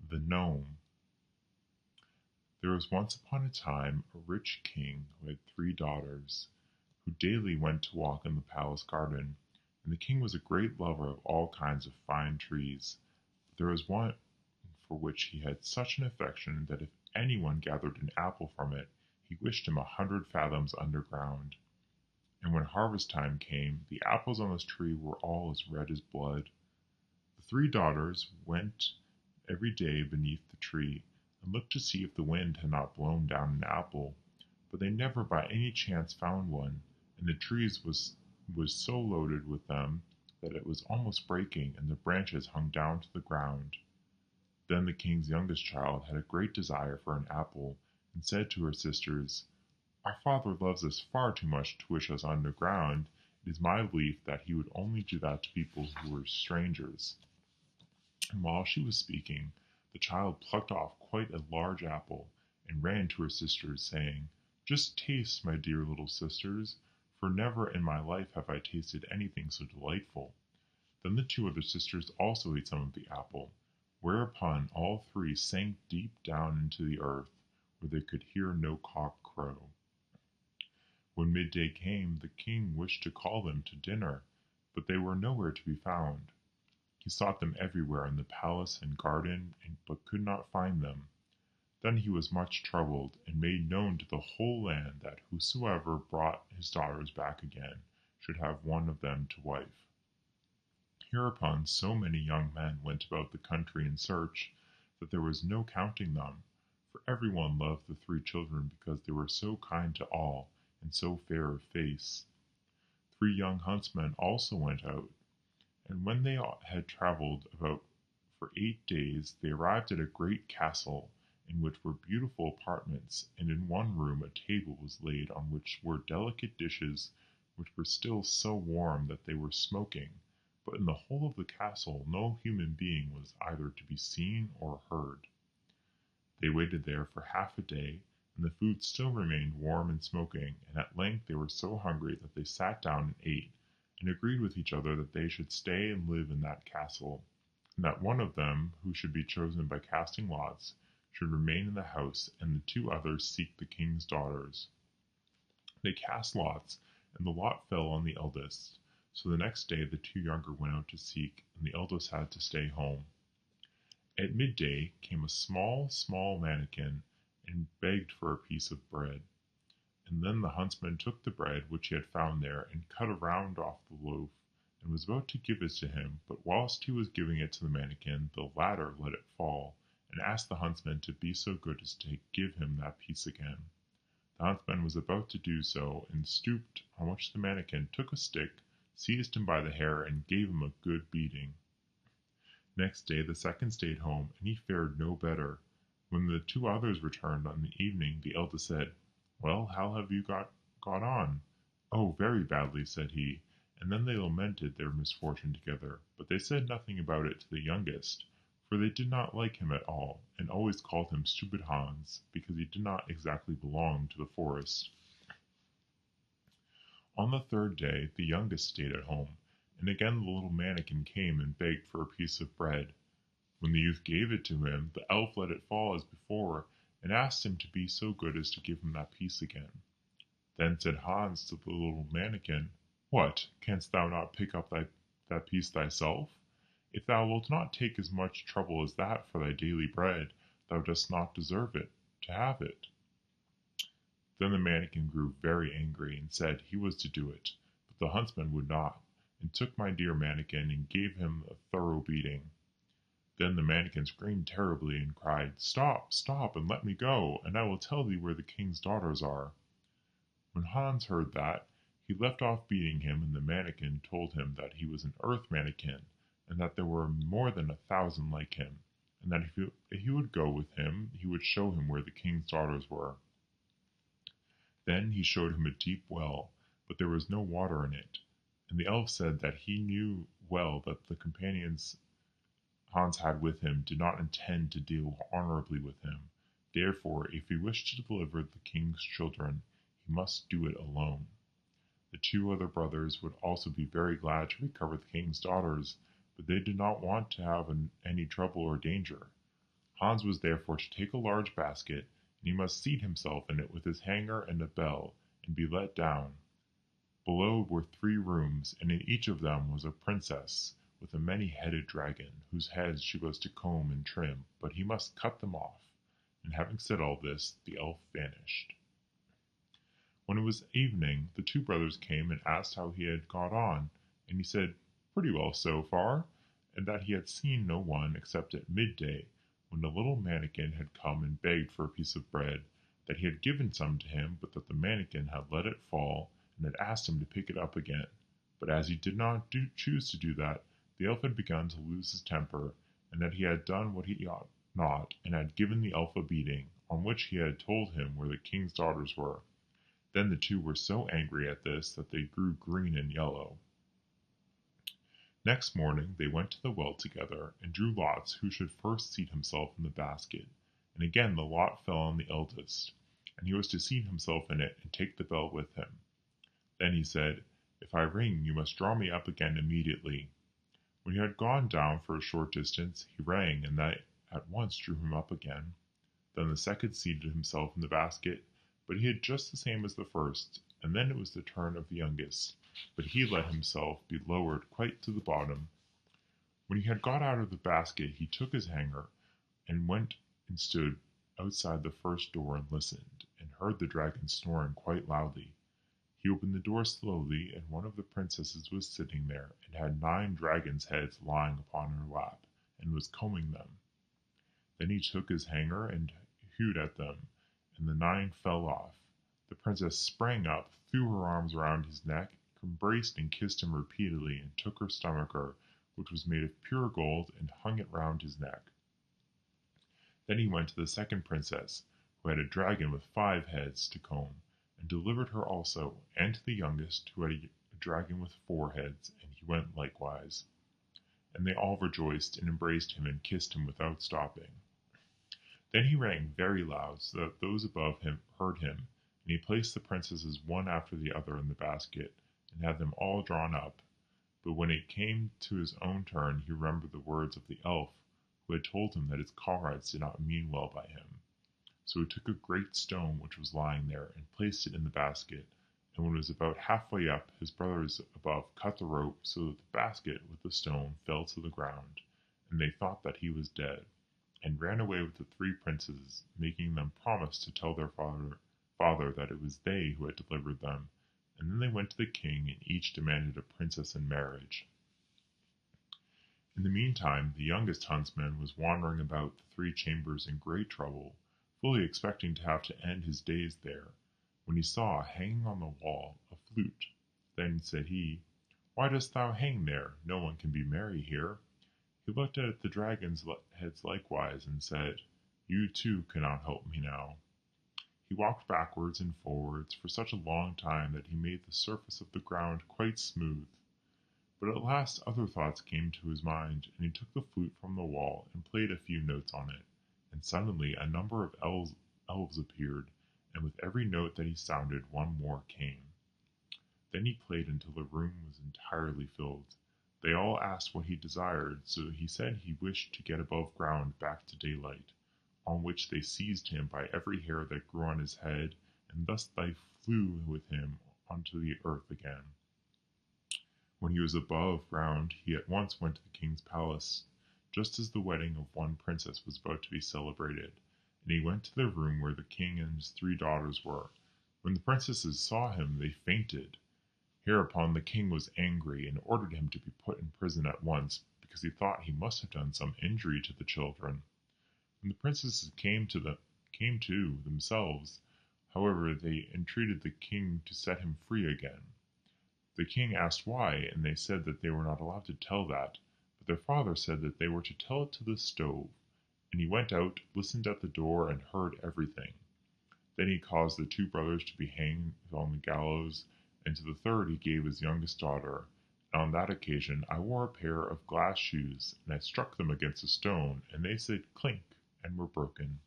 The Gnome. There was once upon a time a rich king who had 3 daughters, who daily went to walk in the palace garden, and the king was a great lover of all kinds of fine trees. But there was one for which he had such an affection that if any one gathered an apple from it, he wished him 100 fathoms underground. And when harvest time came, the apples on this tree were all as red as blood. The 3 daughters went every day beneath the tree, and looked to see if the wind had not blown down an apple, but they never by any chance found one, and the tree was so loaded with them that it was almost breaking, and the branches hung down to the ground. Then the king's youngest child had a great desire for an apple, and said to her sisters, "Our father loves us far too much to wish us underground. It is my belief that he would only do that to people who were strangers." And while she was speaking, the child plucked off quite a large apple, and ran to her sisters, saying, "Just taste, my dear little sisters, for never in my life have I tasted anything so delightful." Then the 2 other sisters also ate some of the apple, whereupon all 3 sank deep down into the earth, where they could hear no cock crow. When midday came, the king wished to call them to dinner, but they were nowhere to be found. He sought them everywhere in the palace and garden, but could not find them. Then he was much troubled, and made known to the whole land that whosoever brought his daughters back again should have one of them to wife. Hereupon so many young men went about the country in search, that there was no counting them, for every one loved the 3 children because they were so kind to all, and so fair of face. 3 young huntsmen also went out, and when they had travelled about for 8 days, they arrived at a great castle, in which were beautiful apartments, and in one room a table was laid on which were delicate dishes, which were still so warm that they were smoking, but in the whole of the castle no human being was either to be seen or heard. They waited there for half a day, and the food still remained warm and smoking, and at length they were so hungry that they sat down and ate, and agreed with each other that they should stay and live in that castle, and that one of them, who should be chosen by casting lots, should remain in the house, and the 2 others seek the king's daughters. They cast lots, and the lot fell on the eldest, so the next day the 2 younger went out to seek, and the eldest had to stay home. At midday came a small manikin, and begged for a piece of bread. And then the huntsman took the bread which he had found there, and cut a round off the loaf, and was about to give it to him, but whilst he was giving it to the manikin, the latter let it fall, and asked the huntsman to be so good as to give him that piece again. The huntsman was about to do so, and stooped, on which the manikin took a stick, seized him by the hair, and gave him a good beating. Next day the second stayed home, and he fared no better. When the 2 others returned on the evening, the eldest said, "Well, how have you got on?" "Oh, very badly," said he, and then they lamented their misfortune together, but they said nothing about it to the youngest, for they did not like him at all, and always called him Stupid Hans, because he did not exactly belong to the forest. On the 3rd day the youngest stayed at home, and again the little manikin came and begged for a piece of bread. When the youth gave it to him, the elf let it fall as before, and asked him to be so good as to give him that piece again. Then said Hans to the little manikin, "What, canst thou not pick up that piece thyself? If thou wilt not take as much trouble as that for thy daily bread, thou dost not deserve to have it." Then the manikin grew very angry, and said he was to do it, but the huntsman would not, and took my dear manikin and gave him a thorough beating. Then the manikin screamed terribly, and cried, "Stop, stop, and let me go, and I will tell thee where the king's daughters are." When Hans heard that, he left off beating him, and the manikin told him that he was an earth manikin, and that there were more than 1,000 like him, and that if he would go with him, he would show him where the king's daughters were. Then he showed him a deep well, but there was no water in it, and the elf said that he knew well that the companions Hans had with him did not intend to deal honorably with him. Therefore, if he wished to deliver the king's children, he must do it alone. The 2 other brothers would also be very glad to recover the king's daughters, but they did not want to have any trouble or danger. Hans was therefore to take a large basket, and he must seat himself in it with his hanger and a bell, and be let down. Below were 3 rooms, and in each of them was a princess with a many-headed dragon, whose heads she was to comb and trim, but he must cut them off. And having said all this, the elf vanished. When it was evening, the 2 brothers came and asked how he had got on, and he said, pretty well so far, and that he had seen no one except at midday, when a little mannikin had come and begged for a piece of bread, that he had given some to him, but that the mannikin had let it fall, and had asked him to pick it up again. But as he did not choose to do that, the elf had begun to lose his temper, and that he had done what he ought not, and had given the elf a beating, on which he had told him where the king's daughters were. Then the 2 were so angry at this that they grew green and yellow. Next morning they went to the well together, and drew lots who should first seat himself in the basket, and again the lot fell on the eldest, and he was to seat himself in it and take the bell with him. Then he said, if I ring, you must draw me up again immediately. When he had gone down for a short distance, he rang, and they at once drew him up again. Then the second seated himself in the basket, but he had just the same as the first, and then it was the turn of the youngest, but he let himself be lowered quite to the bottom. When he had got out of the basket, he took his hanger, and went and stood outside the first door and listened, and heard the dragon snoring quite loudly. He opened the door slowly, and one of the princesses was sitting there, and had 9 dragons' heads lying upon her lap, and was combing them. Then he took his hanger and hewed at them, and the 9 fell off. The princess sprang up, threw her arms around his neck, embraced and kissed him repeatedly, and took her stomacher, which was made of pure gold, and hung it round his neck. Then he went to the second princess, who had a dragon with 5 heads to comb, and delivered her also, and to the youngest, who had a dragon with 4 heads, and he went likewise. And they all rejoiced, and embraced him, and kissed him without stopping. Then he rang very loud, so that those above him heard him, and he placed the princesses one after the other in the basket, and had them all drawn up. But when it came to his own turn, he remembered the words of the elf, who had told him that his comrades did not mean well by him. So he took a great stone which was lying there, and placed it in the basket, and when it was about halfway up, his brothers above cut the rope, so that the basket with the stone fell to the ground, and they thought that he was dead, and ran away with the 3 princes, making them promise to tell their father that it was they who had delivered them. And then they went to the king, and each demanded a princess in marriage. In the meantime, the youngest huntsman was wandering about the 3 chambers in great trouble, fully expecting to have to end his days there, when he saw, hanging on the wall, a flute. Then said he, why dost thou hang there? No one can be merry here. He looked at the dragon's heads likewise, and said, you too cannot help me now. He walked backwards and forwards for such a long time that he made the surface of the ground quite smooth. But at last other thoughts came to his mind, and he took the flute from the wall and played a few notes on it, and suddenly a number of elves appeared, and with every note that he sounded, one more came. Then he played until the room was entirely filled. They all asked what he desired, so he said he wished to get above ground back to daylight, on which they seized him by every hair that grew on his head, and thus they flew with him onto the earth again. When he was above ground, he at once went to the king's palace, just as the wedding of one princess was about to be celebrated, and he went to the room where the king and his 3 daughters were. When the princesses saw him, they fainted. Hereupon the king was angry, and ordered him to be put in prison at once, because he thought he must have done some injury to the children. When the princesses came to themselves, however, they entreated the king to set him free again. The king asked why, and they said that they were not allowed to tell that, but their father said that they were to tell it to the stove. And he went out, listened at the door, and heard everything. Then he caused the 2 brothers to be hanged on the gallows, and to the 3rd he gave his youngest daughter. And on that occasion I wore a pair of glass shoes, and I struck them against a stone, and they said clink, and were broken.